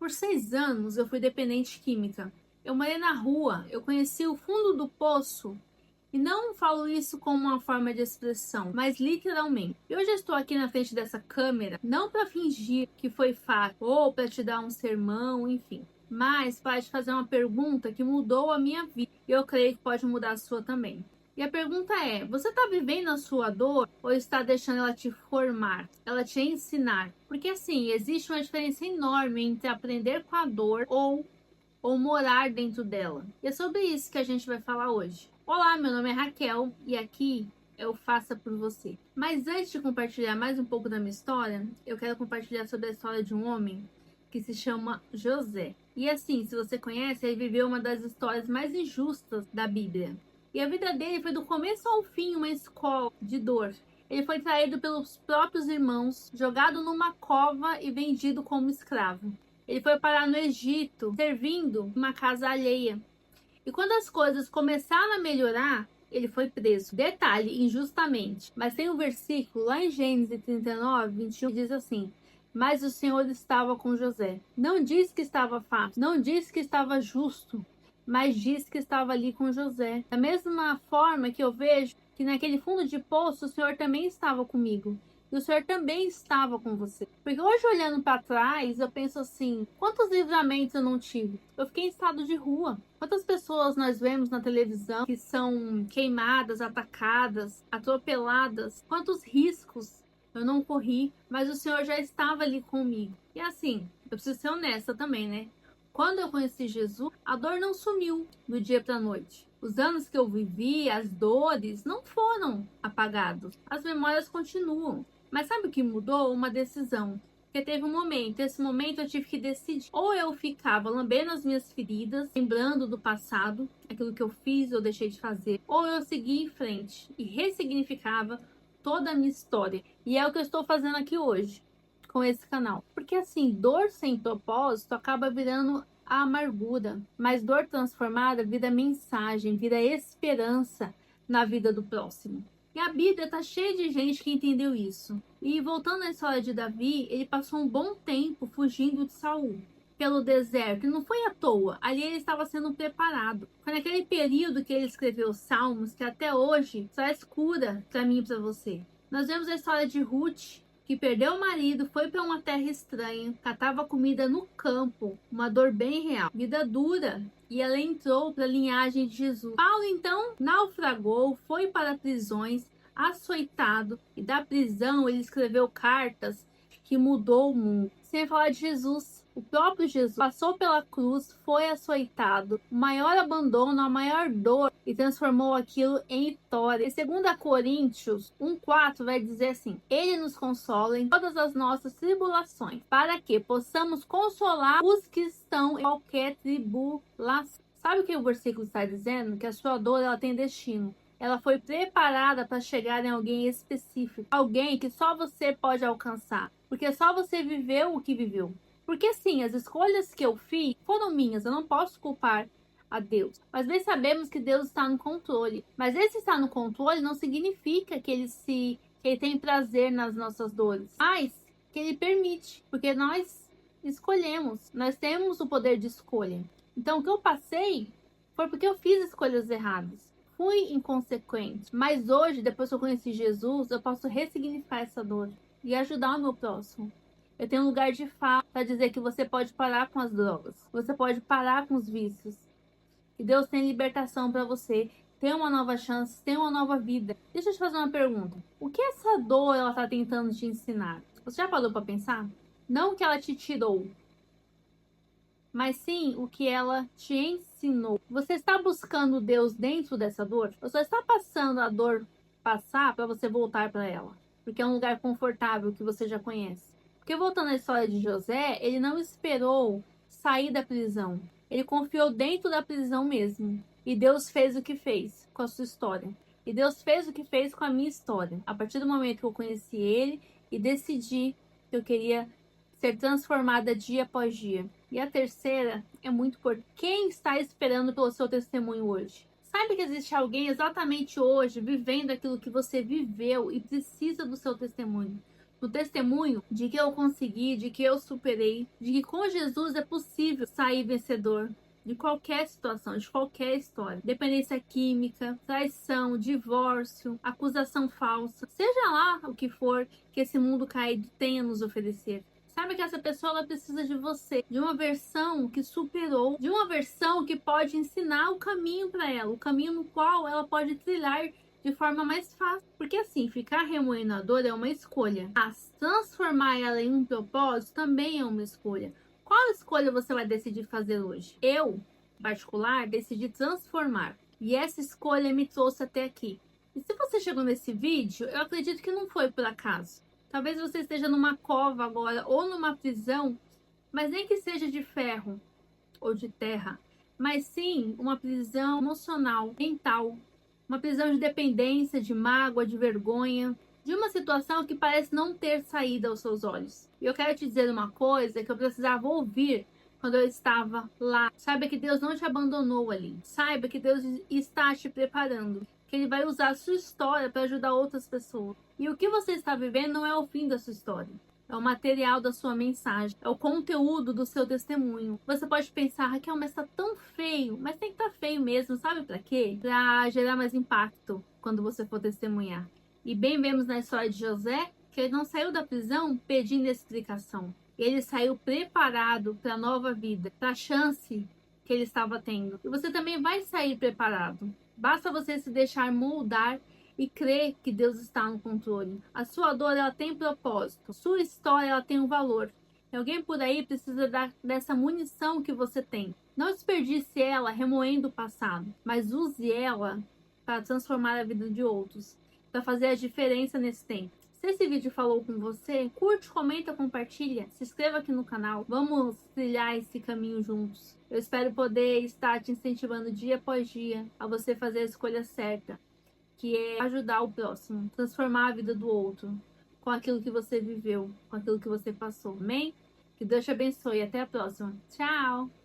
Por 6 anos eu fui dependente química. Eu morei na rua, eu conheci o fundo do poço. E não falo isso como uma forma de expressão, mas literalmente. Eu já estou aqui na frente dessa câmera, não para fingir que foi fácil ou para te dar um sermão, enfim, mas para te fazer uma pergunta que mudou a minha vida. E eu creio que pode mudar a sua também. E a pergunta é: você está vivendo a sua dor ou está deixando ela te formar, ela te ensinar? Porque assim, existe uma diferença enorme entre aprender com a dor ou morar dentro dela. E é sobre isso que a gente vai falar hoje. Olá, meu nome é Raquel e aqui eu Faça por Você. Mas antes de compartilhar mais um pouco da minha história, eu quero compartilhar sobre a história de um homem que se chama José. E assim, se você conhece, ele viveu uma das histórias mais injustas da Bíblia. E a vida dele foi do começo ao fim uma escola de dor. Ele foi traído pelos próprios irmãos, jogado numa cova e vendido como escravo. Ele foi parar no Egito, servindo uma casa alheia. E quando as coisas começaram a melhorar, ele foi preso. Detalhe, injustamente. Mas tem um versículo lá em Gênesis 39, 21, que diz assim: mas o Senhor estava com José. Não diz que estava fácil, não diz que estava justo, mas diz que estava ali com José. Da mesma forma que eu vejo que naquele fundo de poço o Senhor também estava comigo. E o Senhor também estava com você. Porque hoje, olhando para trás, eu penso assim: quantos livramentos eu não tive? Eu fiquei em estado de rua. Quantas pessoas nós vemos na televisão que são queimadas, atacadas, atropeladas? Quantos riscos eu não corri, mas o Senhor já estava ali comigo. E assim, eu preciso ser honesta também, né? Quando eu conheci Jesus, a dor não sumiu do dia para a noite. Os anos que eu vivi, as dores, não foram apagados. As memórias continuam. Mas sabe o que mudou? Uma decisão. Porque teve um momento, esse momento eu tive que decidir. Ou eu ficava lambendo as minhas feridas, lembrando do passado, aquilo que eu fiz ou deixei de fazer, ou eu seguia em frente e ressignificava toda a minha história. E é o que eu estou fazendo aqui hoje, com esse canal. Porque assim, dor sem propósito acaba virando a amargura, mas dor transformada vira mensagem, vira esperança na vida do próximo. E a Bíblia está cheia de gente que entendeu isso. E voltando à história de Davi, ele passou um bom tempo fugindo de Saul pelo deserto, e não foi à toa, ali ele estava sendo preparado. Foi naquele período que ele escreveu os Salmos, que até hoje traz cura para mim e para você. Nós vemos a história de Ruth, que perdeu o marido, foi para uma terra estranha, catava comida no campo, uma dor bem real, vida dura, e ela entrou para a linhagem de Jesus. Paulo então naufragou, foi para prisões, açoitado, e da prisão ele escreveu cartas que mudou o mundo. Sem falar de Jesus, o próprio Jesus passou pela cruz, foi açoitado, o maior abandono, a maior dor, e transformou aquilo em vitória. E 2 Coríntios 1:4 vai dizer assim: ele nos consola em todas as nossas tribulações, para que possamos consolar os que estão em qualquer tribulação. Sabe o que o versículo está dizendo? Que a sua dor ela tem destino. Ela foi preparada para chegar em alguém específico, alguém que só você pode alcançar, porque só você viveu o que viveu. Porque sim, as escolhas que eu fiz foram minhas, eu não posso culpar a Deus. Mas bem sabemos que Deus está no controle. Mas esse estar no controle não significa que ele tem prazer nas nossas dores, mas que ele permite, porque nós escolhemos, nós temos o poder de escolha. Então o que eu passei foi porque eu fiz escolhas erradas. Fui inconsequente, mas hoje, depois que eu conheci Jesus, eu posso ressignificar essa dor e ajudar o meu próximo. Eu tenho um lugar de fala para dizer que você pode parar com as drogas, você pode parar com os vícios, que Deus tem libertação para você, tem uma nova chance, tem uma nova vida. Deixa eu te fazer uma pergunta: o que essa dor ela está tentando te ensinar? Você já parou para pensar? Não o que ela te tirou, mas sim o que ela te ensinou. Você está buscando Deus dentro dessa dor? Ou só está passando a dor passar para você voltar para ela? Porque é um lugar confortável que você já conhece. Porque voltando à história de José, ele não esperou sair da prisão. Ele confiou dentro da prisão mesmo. E Deus fez o que fez com a sua história. E Deus fez o que fez com a minha história. A partir do momento que eu conheci ele e decidi que eu queria ser transformada dia após dia. E a terceira é muito importante. Quem está esperando pelo seu testemunho hoje? Sabe que existe alguém exatamente hoje vivendo aquilo que você viveu e precisa do seu testemunho. no testemunho de que eu consegui, de que eu superei, de que com Jesus é possível sair vencedor de qualquer situação, de qualquer história. Dependência química, traição, divórcio, acusação falsa, seja lá o que for que esse mundo caído tenha a nos oferecer. Sabe que essa pessoa ela precisa de você, de uma versão que superou, de uma versão que pode ensinar o caminho para ela, o caminho no qual ela pode trilhar de forma mais fácil. Porque assim, ficar remoendo a dor é uma escolha. Mas transformar ela em um propósito também é uma escolha. Qual escolha você vai decidir fazer hoje? Eu, em particular, decidi transformar. E essa escolha me trouxe até aqui. E se você chegou nesse vídeo, eu acredito que não foi por acaso. Talvez você esteja numa cova agora ou numa prisão, mas nem que seja de ferro ou de terra, mas sim uma prisão emocional, mental, uma prisão de dependência, de mágoa, de vergonha, de uma situação que parece não ter saída aos seus olhos. E eu quero te dizer uma coisa que eu precisava ouvir quando eu estava lá. Saiba que Deus não te abandonou ali. Saiba que Deus está te preparando, que Ele vai usar a sua história para ajudar outras pessoas. E o que você está vivendo não é o fim da sua história. É o material da sua mensagem, é o conteúdo do seu testemunho. Você pode pensar, Raquel, mas tá tão feio. Mas tem que estar feio mesmo, sabe para quê? Para gerar mais impacto quando você for testemunhar. E bem vemos na história de José que ele não saiu da prisão pedindo explicação. Ele saiu preparado para a nova vida, para a chance que ele estava tendo. E você também vai sair preparado. Basta você se deixar moldar e crer que Deus está no controle. A sua dor ela tem propósito, sua história ela tem um valor. E alguém por aí precisa dessa munição que você tem. Não desperdice ela remoendo o passado, mas use ela para transformar a vida de outros, para fazer a diferença nesse tempo. Se esse vídeo falou com você, curte, comenta, compartilha, se inscreva aqui no canal. Vamos trilhar esse caminho juntos. Eu espero poder estar te incentivando dia após dia a você fazer a escolha certa, que é ajudar o próximo, transformar a vida do outro com aquilo que você viveu, com aquilo que você passou. Amém? Que Deus te abençoe. Até a próxima. Tchau!